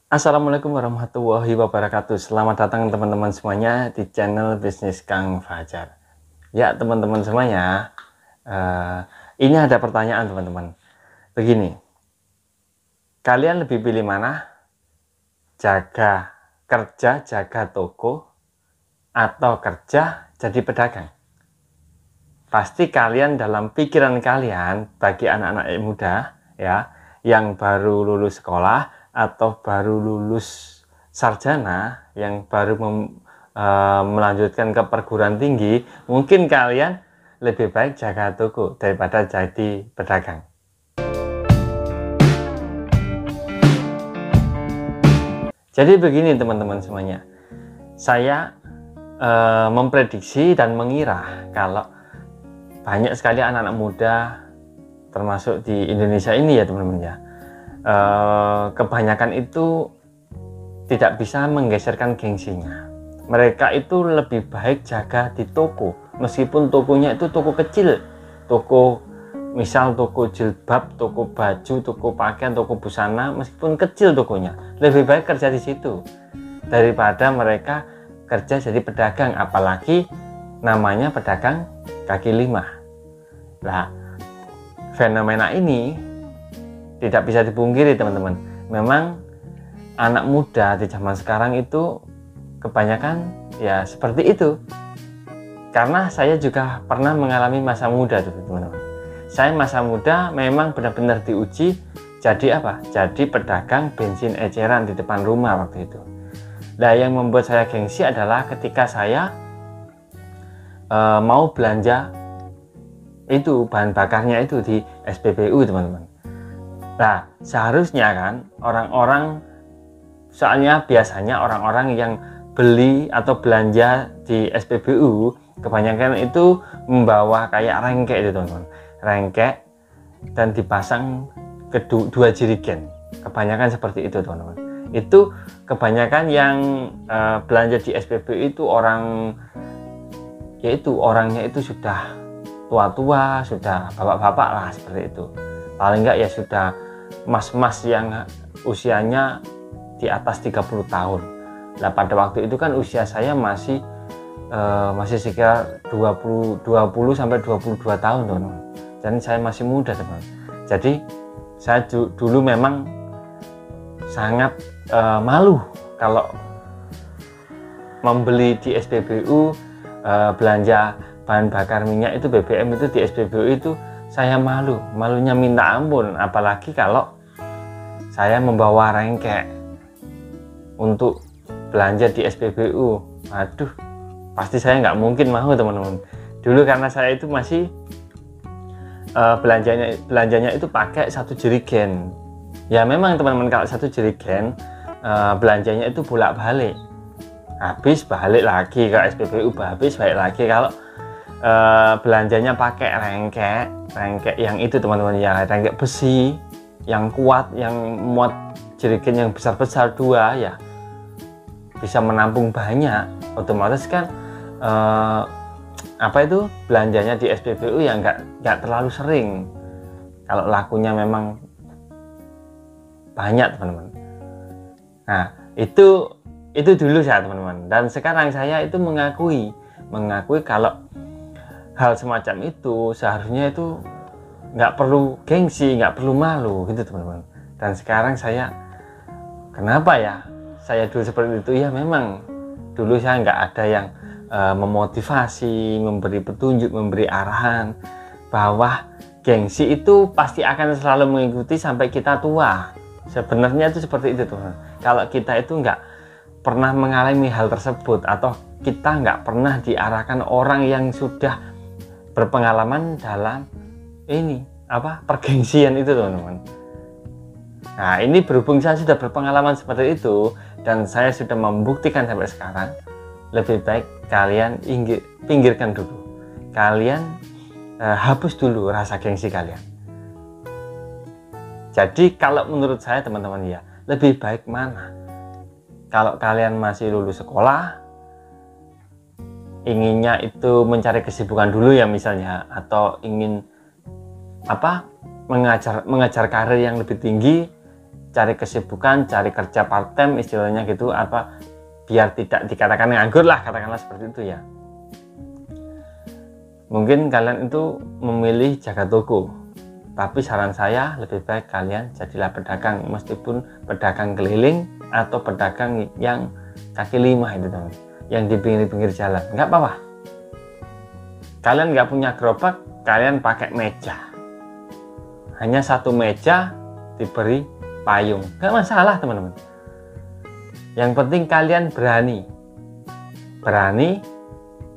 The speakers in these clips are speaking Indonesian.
Assalamualaikum warahmatullahi wabarakatuh. Selamat datang teman-teman semuanya di channel bisnis Kang Fajar. Ya teman-teman semuanya, ini ada pertanyaan teman-teman. Begini, kalian lebih pilih mana? Jaga toko atau kerja jadi pedagang? Pasti kalian dalam pikiran kalian, bagi anak-anak muda ya, yang baru lulus sekolah atau baru lulus sarjana, yang baru melanjutkan ke perguruan tinggi, mungkin kalian lebih baik jaga toko daripada jadi pedagang. Jadi begini teman-teman semuanya, saya memprediksi dan mengira kalau banyak sekali anak-anak muda termasuk di Indonesia ini ya teman-teman ya, kebanyakan itu tidak bisa menggeserkan gengsinya. Mereka itu lebih baik jaga di toko, meskipun tokonya itu toko kecil, toko misal toko jilbab, toko baju, toko pakaian, toko busana, meskipun kecil tokonya, lebih baik kerja di situ daripada mereka kerja jadi pedagang, apalagi namanya pedagang kaki lima. Nah, fenomena ini tidak bisa dipungkiri teman-teman. Memang anak muda di zaman sekarang itu kebanyakan ya seperti itu. Karena saya juga pernah mengalami masa muda teman-teman. Saya masa muda memang benar-benar diuji jadi apa? Jadi pedagang bensin eceran di depan rumah waktu itu. Nah, yang membuat saya gengsi adalah ketika saya mau belanja itu bahan bakarnya itu di SPBU teman-teman. Nah, seharusnya kan orang-orang, soalnya biasanya orang-orang yang beli atau belanja di SPBU kebanyakan itu membawa kayak rengkek itu teman-teman, rengkek dan dipasang ke dua jerigen, kebanyakan seperti itu teman-teman. Itu kebanyakan yang belanja di SPBU itu orang, yaitu orangnya itu sudah tua-tua, sudah bapak-bapak lah seperti itu, paling enggak ya sudah mas-mas yang usianya di atas 30 tahun. Nah, pada waktu itu kan usia saya masih sekitar 20 sampai 22 tahun teman-teman. Dan saya masih muda teman. Jadi saya dulu memang sangat malu kalau membeli di SPBU, belanja bahan bakar minyak itu BBM itu di SPBU itu saya malunya minta ampun, apalagi kalau saya membawa rengkek untuk belanja di SPBU. Aduh, pasti saya nggak mungkin mau teman-teman. Dulu karena saya itu masih belanjanya itu pakai satu jerigen. Ya memang teman-teman, kalau satu jerigen belanjanya itu bolak-balik, habis balik lagi ke SPBU, habis balik lagi. Kalau belanjanya pakai rengkek yang itu teman-teman ya, rengkek besi yang kuat, yang muat jerigen yang besar-besar dua ya, bisa menampung banyak, otomatis kan apa itu belanjanya di SPBU ya nggak terlalu sering kalau lakunya memang banyak teman-teman. Nah, itu dulu saya teman-teman, dan sekarang saya itu mengakui kalau hal semacam itu seharusnya itu nggak perlu gengsi, nggak perlu malu gitu teman-teman. Dan sekarang saya, kenapa ya saya dulu seperti itu? Ya memang dulu saya nggak ada yang memotivasi, memberi petunjuk, memberi arahan bahwa gengsi itu pasti akan selalu mengikuti sampai kita tua. Sebenarnya itu seperti itu teman-teman. Kalau kita itu nggak pernah mengalami hal tersebut, atau kita nggak pernah diarahkan orang yang sudah berpengalaman dalam ini apa, pergengsian itu teman-teman. Nah, ini berhubung saya sudah berpengalaman seperti itu dan saya sudah membuktikan sampai sekarang, lebih baik kalian pinggirkan dulu, kalian hapus dulu rasa gengsi kalian. Jadi kalau menurut saya teman-teman ya, lebih baik mana? Kalau kalian masih lulus sekolah, inginnya itu mencari kesibukan dulu ya misalnya, atau ingin apa, mengajar karir yang lebih tinggi, cari kesibukan, cari kerja part time istilahnya gitu, apa biar tidak dikatakan nganggur lah, katakanlah seperti itu ya. Mungkin kalian itu memilih jaga toko, tapi saran saya lebih baik kalian jadilah pedagang, meskipun pedagang keliling atau pedagang yang kaki lima itu teman, yang di pinggir-pinggir jalan, nggak apa-apa. Kalian nggak punya gerobak, kalian pakai meja, hanya satu meja diberi payung, nggak masalah teman-teman. Yang penting kalian berani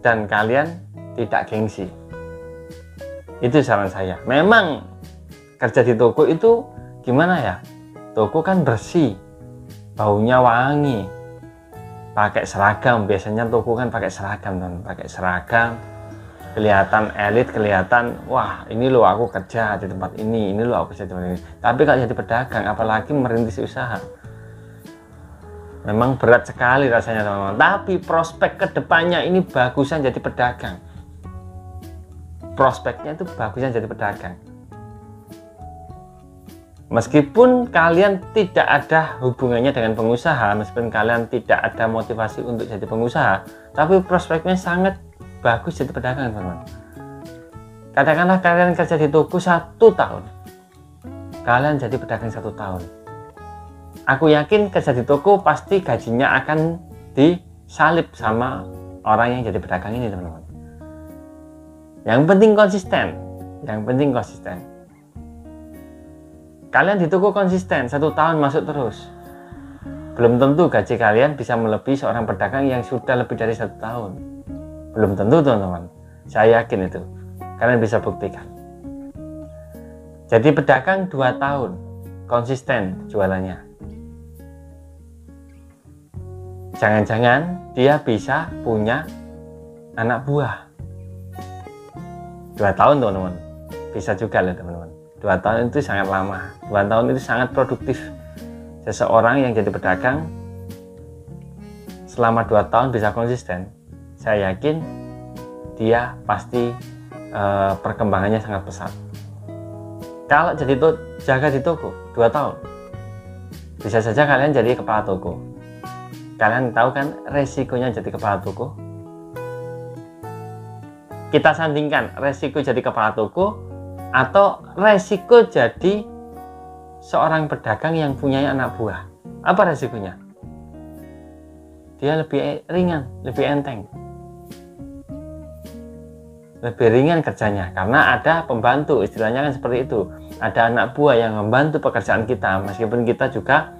dan kalian tidak gengsi. Itu saran saya. Memang kerja di toko itu gimana ya, toko kan bersih, baunya wangi, pakai seragam, biasanya toko kan pakai seragam teman, pakai seragam, kelihatan elit, kelihatan wah ini loh aku kerja di tempat ini loh aku kerja di tempat ini. Tapi kalau jadi pedagang, apalagi merintis usaha, memang berat sekali rasanya teman-teman. Tapi prospek kedepannya ini bagusan jadi pedagang, prospeknya itu bagusnya jadi pedagang. Meskipun kalian tidak ada hubungannya dengan pengusaha, meskipun kalian tidak ada motivasi untuk jadi pengusaha, tapi prospeknya sangat bagus jadi pedagang teman-teman. Katakanlah kalian kerja di toko 1 tahun, kalian jadi pedagang 1 tahun. Aku yakin kerja di toko pasti gajinya akan disalip sama orang yang jadi pedagang ini teman-teman. Yang penting konsisten. Kalian di toko konsisten 1 tahun masuk terus, belum tentu gaji kalian bisa melebihi seorang pedagang yang sudah lebih dari 1 tahun. Belum tentu teman-teman, saya yakin itu, kalian bisa buktikan. Jadi pedagang 2 tahun konsisten jualannya, jangan-jangan dia bisa punya anak buah. 2 tahun teman-teman, bisa juga loh teman-teman. 2 tahun itu sangat lama, 2 tahun itu sangat produktif. Seseorang yang jadi pedagang selama 2 tahun bisa konsisten, saya yakin dia pasti perkembangannya sangat pesat. Kalau jadi jaga di toko 2 tahun, bisa saja kalian jadi kepala toko. Kalian tahu kan resikonya jadi kepala toko? Kita sandingkan resiko jadi kepala toko atau resiko jadi seorang pedagang yang punya anak buah. Apa resikonya? Dia lebih ringan, lebih enteng, lebih ringan kerjanya karena ada pembantu, istilahnya kan seperti itu. Ada anak buah yang membantu pekerjaan kita, meskipun kita juga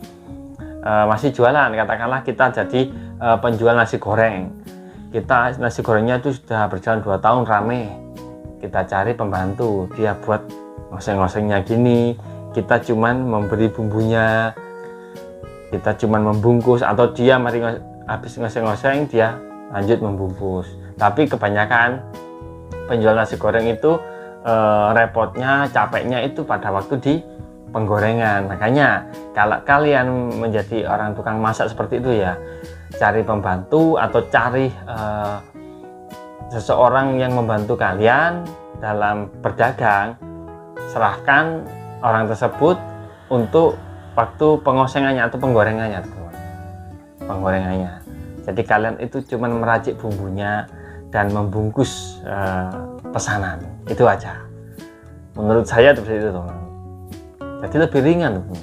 masih jualan. Katakanlah kita jadi penjual nasi goreng, kita nasi gorengnya itu sudah berjalan 2 tahun rame, kita cari pembantu, dia buat ngoseng-ngosengnya gini, kita cuman memberi bumbunya, kita cuman membungkus, atau dia mari habis ngoseng-ngoseng dia lanjut membungkus. Tapi kebanyakan penjual nasi goreng itu repotnya, capeknya itu pada waktu di penggorengan. Makanya kalau kalian menjadi orang tukang masak seperti itu ya, cari pembantu atau cari seseorang yang membantu kalian dalam berdagang. Serahkan orang tersebut untuk waktu pengosengannya atau penggorengannya, jadi kalian itu cuma meracik bumbunya dan membungkus pesanan, itu aja. Menurut saya seperti itu teman. Jadi lebih ringan teman.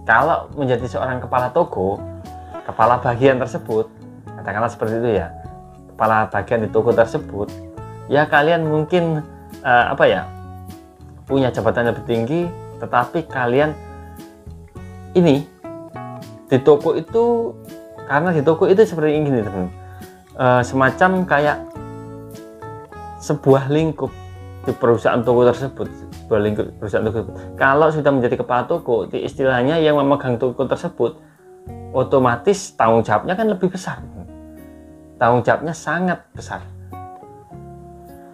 Kalau menjadi seorang kepala toko, kepala bagian tersebut, katakanlah seperti itu ya, kepala bagian di toko tersebut, ya kalian mungkin punya jabatan lebih tinggi, tetapi kalian ini di toko itu, karena di toko itu seperti ini teman, semacam kayak sebuah lingkup di perusahaan toko tersebut, sebuah lingkup perusahaan toko. Kalau sudah menjadi kepala toko, di istilahnya yang memegang toko tersebut, otomatis tanggung jawabnya kan lebih besar. Tanggung jawabnya sangat besar.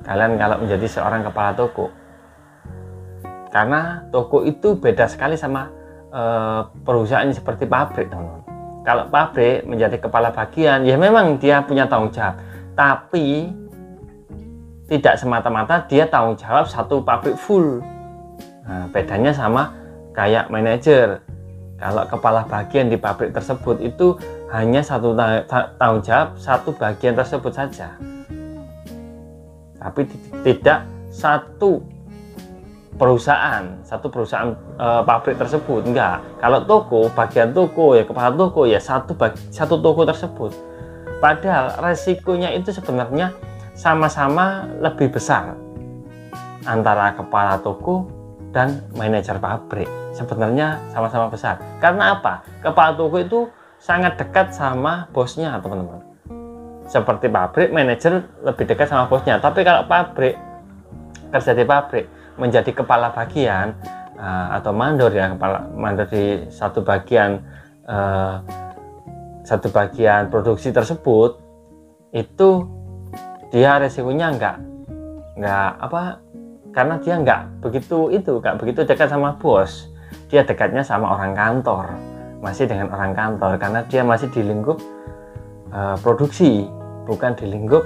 Kalian kalau menjadi seorang kepala toko, karena toko itu beda sekali sama perusahaan seperti pabrik teman-teman. Kalau pabrik menjadi kepala bagian, ya memang dia punya tanggung jawab, tapi tidak semata-mata dia tanggung jawab satu pabrik full. Nah, bedanya sama kayak manajer. Kalau kepala bagian di pabrik tersebut itu hanya tanggung jawab satu bagian tersebut saja, tapi tidak satu perusahaan pabrik tersebut. Enggak. Kalau toko, bagian toko ya kepala toko ya satu toko tersebut. Padahal resikonya itu sebenarnya sama-sama lebih besar antara kepala toko dan manajer pabrik. Sebenarnya sama-sama besar. Karena apa? Kepala toko itu sangat dekat sama bosnya, teman-teman. Seperti pabrik, manajer lebih dekat sama bosnya. Tapi kalau kerja di pabrik, menjadi kepala bagian atau mandor ya, mandor di satu bagian produksi tersebut, itu dia resikonya enggak karena dia enggak begitu dekat sama bos. Dia dekatnya sama orang kantor, masih dengan orang kantor, karena dia masih di lingkup produksi, bukan di lingkup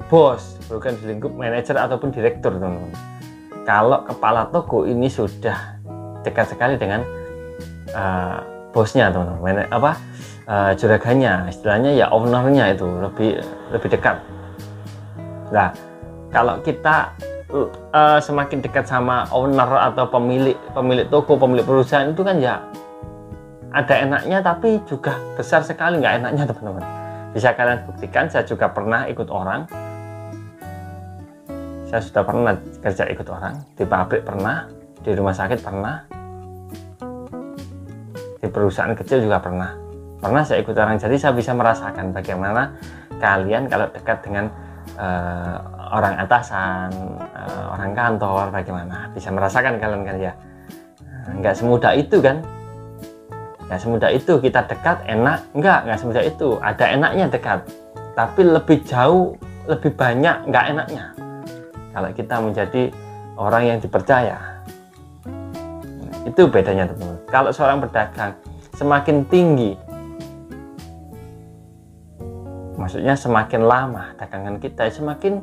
bos, bukan di lingkup manajer ataupun direktur, teman-teman. Kalau kepala toko ini sudah dekat sekali dengan bosnya, teman-teman. Juragannya, istilahnya ya ownernya, itu lebih dekat. Nah, kalau kita semakin dekat sama owner atau pemilik toko, pemilik perusahaan, itu kan ya ada enaknya, tapi juga besar sekali nggak enaknya, teman-teman. Bisa kalian buktikan, saya juga pernah ikut orang. Saya sudah pernah kerja ikut orang, di pabrik pernah, di rumah sakit pernah, di perusahaan kecil juga pernah saya ikut orang. Jadi saya bisa merasakan bagaimana kalian kalau dekat dengan orang atasan, orang kantor, bagaimana bisa merasakan kalian kan ya. Nggak semudah itu kan, nggak semudah itu kita dekat enak, nggak semudah itu. Ada enaknya dekat, tapi lebih jauh, lebih banyak nggak enaknya kalau kita menjadi orang yang dipercaya. Itu bedanya, teman-teman. Kalau seorang pedagang semakin tinggi, maksudnya semakin lama dagangan kita, semakin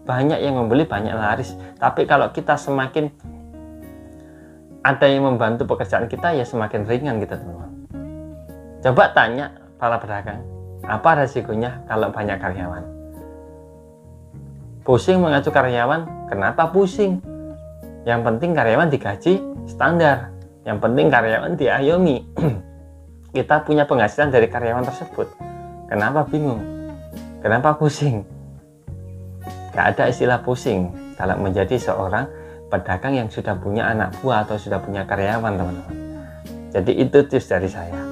banyak yang membeli, banyak laris. Tapi kalau kita semakin ada yang membantu pekerjaan kita, ya semakin ringan kita, teman-teman. Coba tanya para pedagang, apa resikonya kalau banyak karyawan? Pusing mengatur karyawan, kenapa pusing? Yang penting karyawan digaji standar, yang penting karyawan diayomi. Kita punya penghasilan dari karyawan tersebut, kenapa bingung? Kenapa pusing? Gak ada istilah pusing kalau menjadi seorang pedagang yang sudah punya anak buah atau sudah punya karyawan, teman-teman. Jadi itu tips dari saya.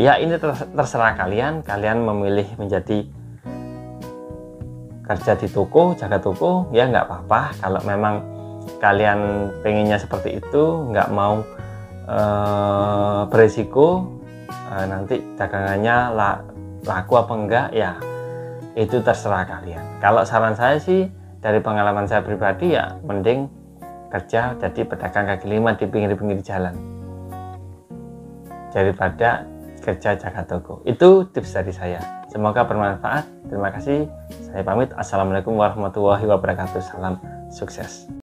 Ya ini terserah kalian memilih menjadi kerja di toko, jaga toko, ya nggak apa-apa. Kalau memang kalian pengennya seperti itu, nggak mau beresiko nanti dagangannya laku apa enggak, ya itu terserah kalian. Kalau saran saya sih, dari pengalaman saya pribadi, ya mending kerja jadi pedagang kaki lima di pinggir-pinggir jalan daripada kerja jaga toko. Itu tips dari saya, semoga bermanfaat. Terima kasih, saya pamit. Assalamualaikum warahmatullahi wabarakatuh. Salam sukses.